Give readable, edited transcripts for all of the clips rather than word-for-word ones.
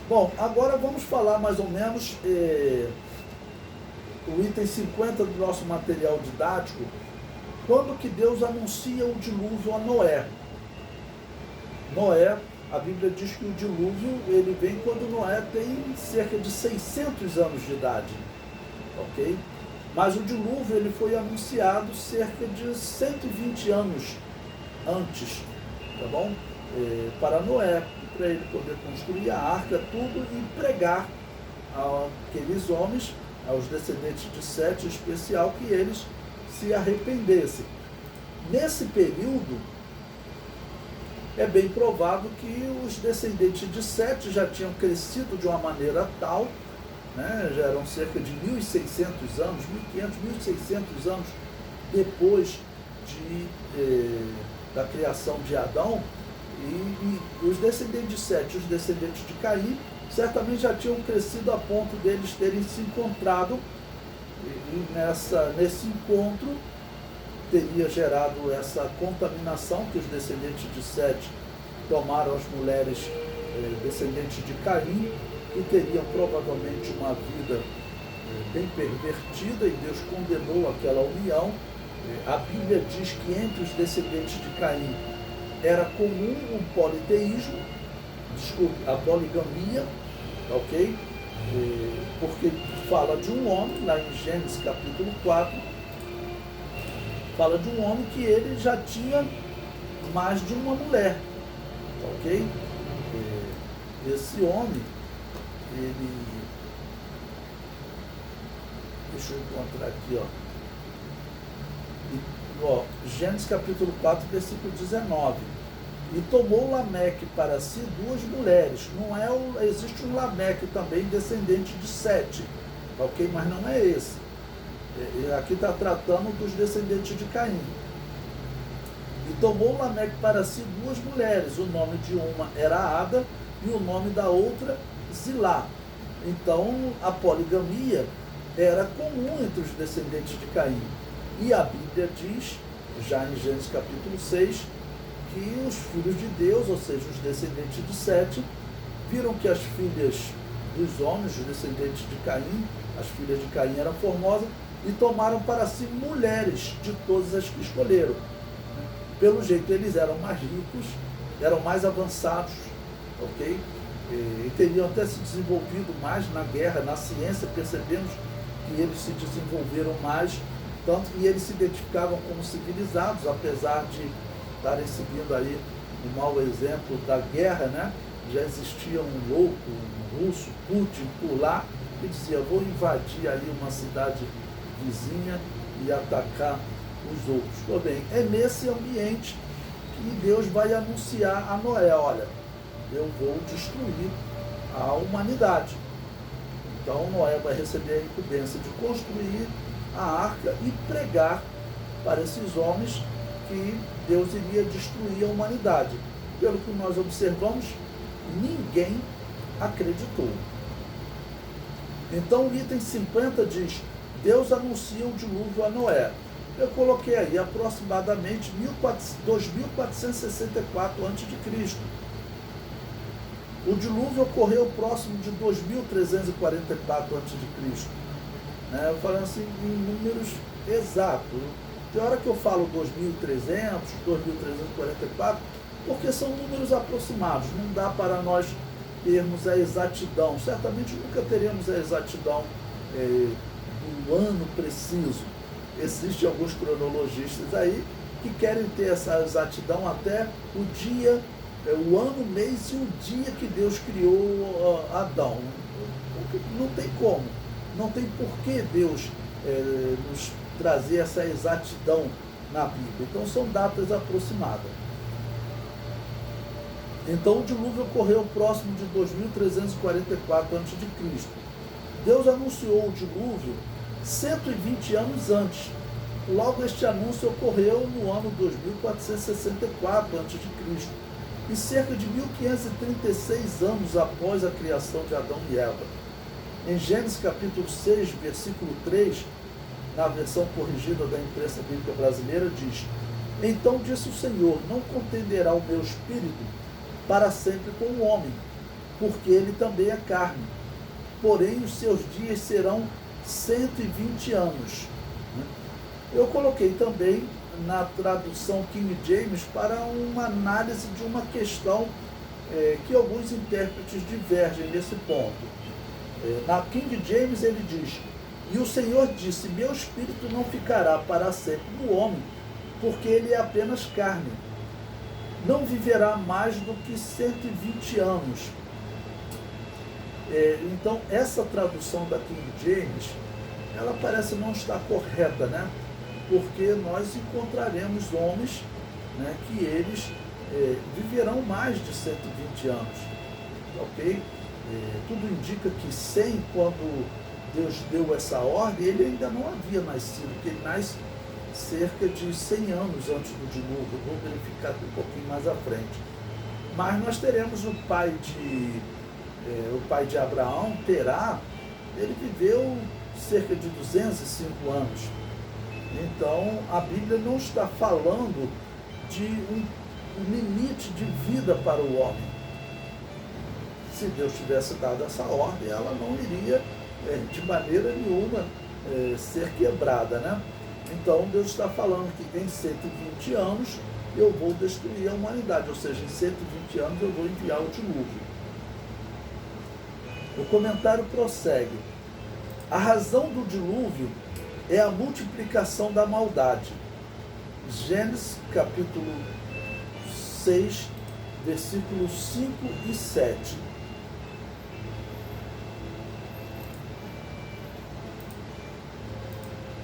Bom, agora vamos falar mais ou menos o item 50 do nosso material didático, quando que Deus anuncia o dilúvio a Noé. Noé, a Bíblia diz que o dilúvio ele vem quando Noé tem cerca de 600 anos de idade, ok? Mas o dilúvio ele foi anunciado cerca de 120 anos antes, tá bom? Para Noé, para ele poder construir a arca, tudo, e pregar àqueles homens, aos descendentes de Sete em especial, que eles se arrependessem. Nesse período, é bem provável que os descendentes de Sete já tinham crescido de uma maneira tal, né, já eram cerca de 1.600 anos, 1.500, 1.600 anos depois da criação de Adão, e os descendentes de Sete e os descendentes de Caim certamente já tinham crescido a ponto deles terem se encontrado, e nesse encontro teria gerado essa contaminação que os descendentes de Sete tomaram as mulheres descendentes de Caim, que teriam provavelmente uma vida bem pervertida, e Deus condenou aquela união. A Bíblia diz que entre os descendentes de Caim era comum o politeísmo, a poligamia, ok? Porque fala de um homem, lá em Gênesis capítulo 4, fala de um homem que ele já tinha mais de uma mulher, ok? Esse homem, deixa eu encontrar aqui, Gênesis capítulo 4, versículo 19. E tomou Lameque para si duas mulheres. Existe um Lameque também, descendente de Sete, ok? Mas não é esse. Aqui está tratando dos descendentes de Caim. E tomou Lameque para si duas mulheres. O nome de uma era Ada e o nome da outra Zilá. Então a poligamia era comum entre os descendentes de Caim. E a Bíblia diz, já em Gênesis capítulo 6, que os filhos de Deus, ou seja, os descendentes de Sete, viram que as filhas dos homens, os descendentes de Caim, as filhas de Caim eram formosas, e tomaram para si mulheres de todas as que escolheram. Pelo jeito, eles eram mais ricos, eram mais avançados, ok? E teriam até se desenvolvido mais na guerra, na ciência. Percebemos que eles se desenvolveram mais, tanto que eles se identificavam como civilizados, apesar de estarem seguindo aí o mau exemplo da guerra, né? Já existia um louco, um russo, Putin, por lá, que dizia: vou invadir aí uma cidade vizinha e atacar os outros. Tudo bem, é nesse ambiente que Deus vai anunciar a Noé: olha, eu vou destruir a humanidade. Então Noé vai receber a incumbência de construir a arca e pregar para esses homens que Deus iria destruir a humanidade. Pelo que nós observamos, ninguém acreditou. Então o item 50 diz: Deus anuncia o dilúvio a Noé. Eu coloquei aí aproximadamente 2464 a.C. O dilúvio ocorreu próximo de 2344 a.C. Eu falando assim em números exatos. De hora que eu falo 2300, 2344, porque são números aproximados, não dá para nós termos a exatidão. Certamente nunca teremos a exatidão do ano preciso. Existem alguns cronologistas aí que querem ter essa exatidão até o dia, o ano, mês e o dia que Deus criou Adão. Não tem como, não tem por que Deus nos trazer essa exatidão na Bíblia. Então são datas aproximadas. Então o dilúvio ocorreu próximo de 2344 a.C. Deus anunciou o dilúvio 120 anos antes. Logo, este anúncio ocorreu no ano 2464 a.C. e cerca de 1536 anos após a criação de Adão e Eva. Em Gênesis capítulo 6, versículo 3, na versão corrigida da imprensa bíblica brasileira, diz: então disse o Senhor: não contenderá o meu espírito para sempre com o homem, porque ele também é carne. Porém, os seus dias serão 120 anos. Eu coloquei também na tradução King James para uma análise de uma questão que alguns intérpretes divergem nesse ponto. Na King James ele diz: e o Senhor disse, meu espírito não ficará para sempre no homem, porque ele é apenas carne. Não viverá mais do que 120 anos. Então, essa tradução da King James, ela parece não estar correta, né? Porque nós encontraremos homens, né, que eles viverão mais de 120 anos, ok? Tudo indica que 100, quando Deus deu essa ordem, ele ainda não havia nascido, porque ele nasce cerca de 100 anos antes do dilúvio. Vou verificar um pouquinho mais à frente. Mas nós teremos o pai de Abraão, Terá, ele viveu cerca de 205 anos. Então, a Bíblia não está falando de um limite de vida para o homem. Se Deus tivesse dado essa ordem, ela não iria, de maneira nenhuma, ser quebrada, né? Então, Deus está falando que em 120 anos eu vou destruir a humanidade, ou seja, em 120 anos eu vou enviar o dilúvio. O comentário prossegue. A razão do dilúvio é a multiplicação da maldade. Gênesis capítulo 6, versículos 5 e 7.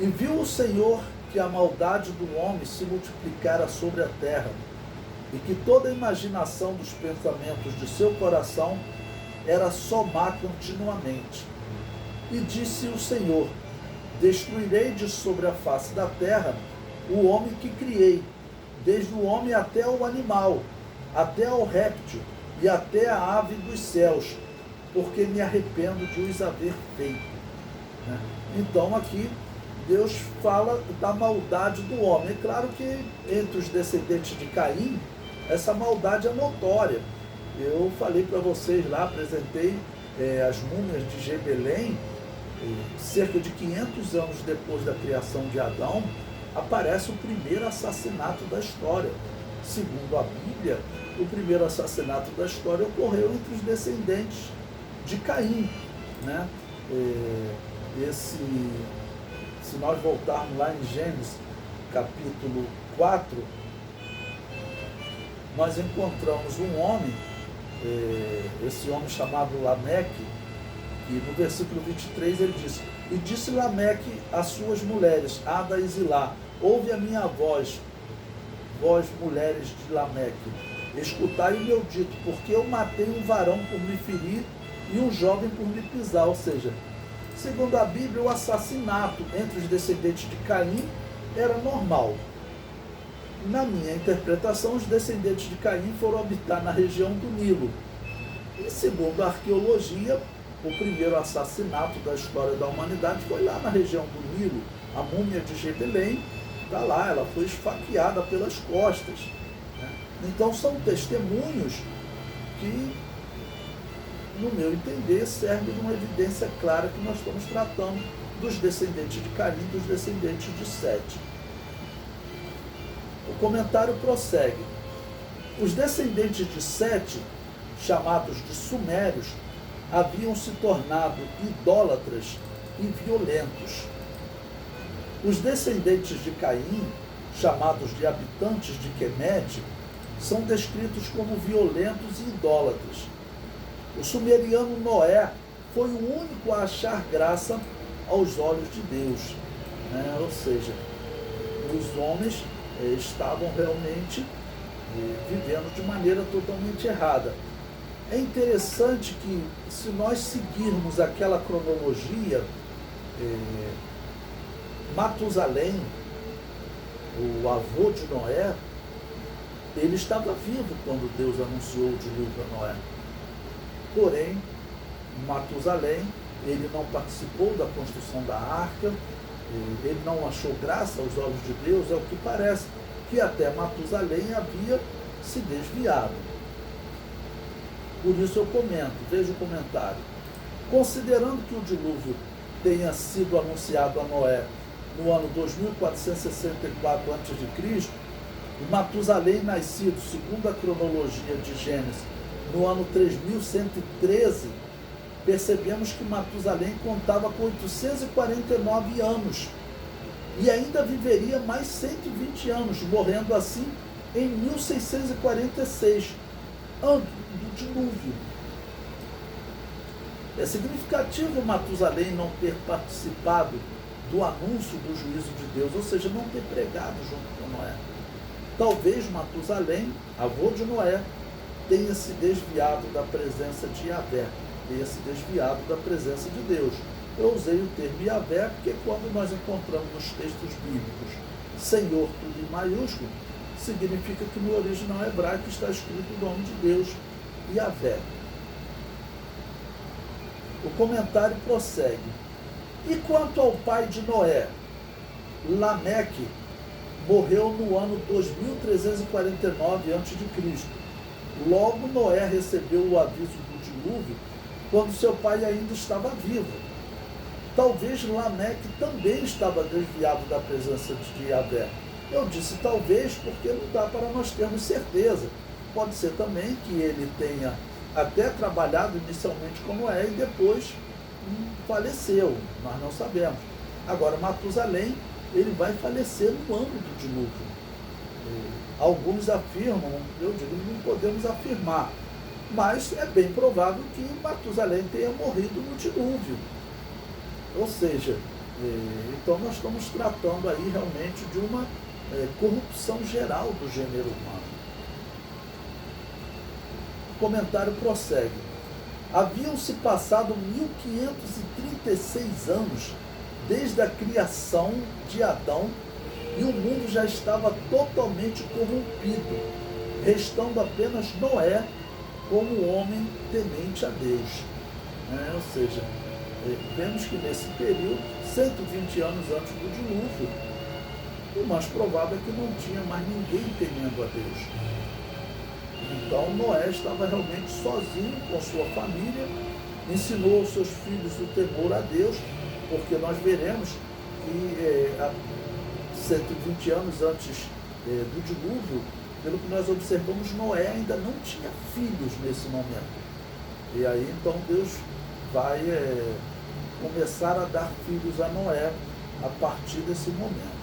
E viu o Senhor que a maldade do homem se multiplicara sobre a terra, e que toda a imaginação dos pensamentos de seu coração era só má continuamente. E disse o Senhor: destruirei de sobre a face da terra o homem que criei, desde o homem até o animal, até ao réptil e até a ave dos céus, porque me arrependo de os haver feito. Então aqui Deus fala da maldade do homem. É claro que entre os descendentes de Caim, essa maldade é notória. Eu falei para vocês lá, apresentei as múmias de Jerusalém. Cerca de 500 anos depois da criação de Adão, aparece o primeiro assassinato da história. Segundo a Bíblia, o primeiro assassinato da história ocorreu entre os descendentes de Caim, né? Se nós voltarmos lá em Gênesis, capítulo 4, nós encontramos um homem, esse homem chamado Lameque, e no versículo 23 ele diz: e disse Lameque às suas mulheres, Ada e Zilá, ouve a minha voz, vós mulheres de Lameque, escutai o meu dito, porque eu matei um varão por me ferir e um jovem por me pisar. Ou seja, segundo a Bíblia, o assassinato entre os descendentes de Caim era normal. Na minha interpretação, os descendentes de Caim foram habitar na região do Nilo. E segundo a arqueologia, o primeiro assassinato da história da humanidade foi lá na região do Nilo. A múmia de Jerusalém está lá, ela foi esfaqueada pelas costas. Então são testemunhos que, no meu entender, servem de uma evidência clara que nós estamos tratando dos descendentes de Caim, dos descendentes de Sete. O comentário prossegue. Os descendentes de Sete, chamados de sumérios, haviam se tornado idólatras e violentos. Os descendentes de Caim, chamados de habitantes de Quemete, são descritos como violentos e idólatras. O sumeriano Noé foi o único a achar graça aos olhos de Deus. Ou seja, os homens estavam realmente vivendo de maneira totalmente errada. É interessante que, se nós seguirmos aquela cronologia, Matusalém, o avô de Noé, ele estava vivo quando Deus anunciou o dilúvio a Noé. Porém, Matusalém, ele não participou da construção da arca, ele não achou graça aos olhos de Deus, é o que parece, que até Matusalém havia se desviado. Por isso eu comento, veja o comentário. Considerando que o dilúvio tenha sido anunciado a Noé no ano 2464 a.C., e Matusalém nascido, segundo a cronologia de Gênesis, no ano 3113, percebemos que Matusalém contava com 849 anos e ainda viveria mais 120 anos, morrendo assim em 1646, ano do dilúvio. É significativo Matusalém não ter participado do anúncio do juízo de Deus, ou seja, não ter pregado junto com Noé. Talvez Matusalém, avô de Noé, tenha se desviado da presença de Yahvé, tenha se desviado da presença de Deus. Eu usei o termo Yahvé porque quando nós encontramos nos textos bíblicos Senhor, tudo em maiúsculo, significa que no original hebraico está escrito o nome de Deus, Yahvé. O comentário prossegue. E quanto ao pai de Noé, Lameque, morreu no ano 2349 a.C. Logo Noé recebeu o aviso do dilúvio quando seu pai ainda estava vivo. Talvez Lameque também estava desviado da presença de Yahvé. Eu disse talvez porque não dá para nós termos certeza. Pode ser também que ele tenha até trabalhado inicialmente com Noé e depois faleceu. Nós não sabemos. Agora, Matusalém, ele vai falecer no ano do dilúvio. Alguns afirmam, eu digo, não podemos afirmar, mas é bem provável que Matusalém tenha morrido no dilúvio. Ou seja, então nós estamos tratando aí realmente de uma corrupção geral do gênero humano. O comentário prossegue. Haviam-se passado 1536 anos desde a criação de Adão e o mundo já estava totalmente corrompido, restando apenas Noé como homem temente a Deus. Ou seja, vemos que nesse período, 120 anos antes do dilúvio, o mais provável é que não tinha mais ninguém temendo a Deus. Então Noé estava realmente sozinho com sua família, ensinou aos seus filhos o temor a Deus, porque nós veremos que 120 anos antes do dilúvio, pelo que nós observamos, Noé ainda não tinha filhos nesse momento. E aí então Deus vai começar a dar filhos a Noé a partir desse momento.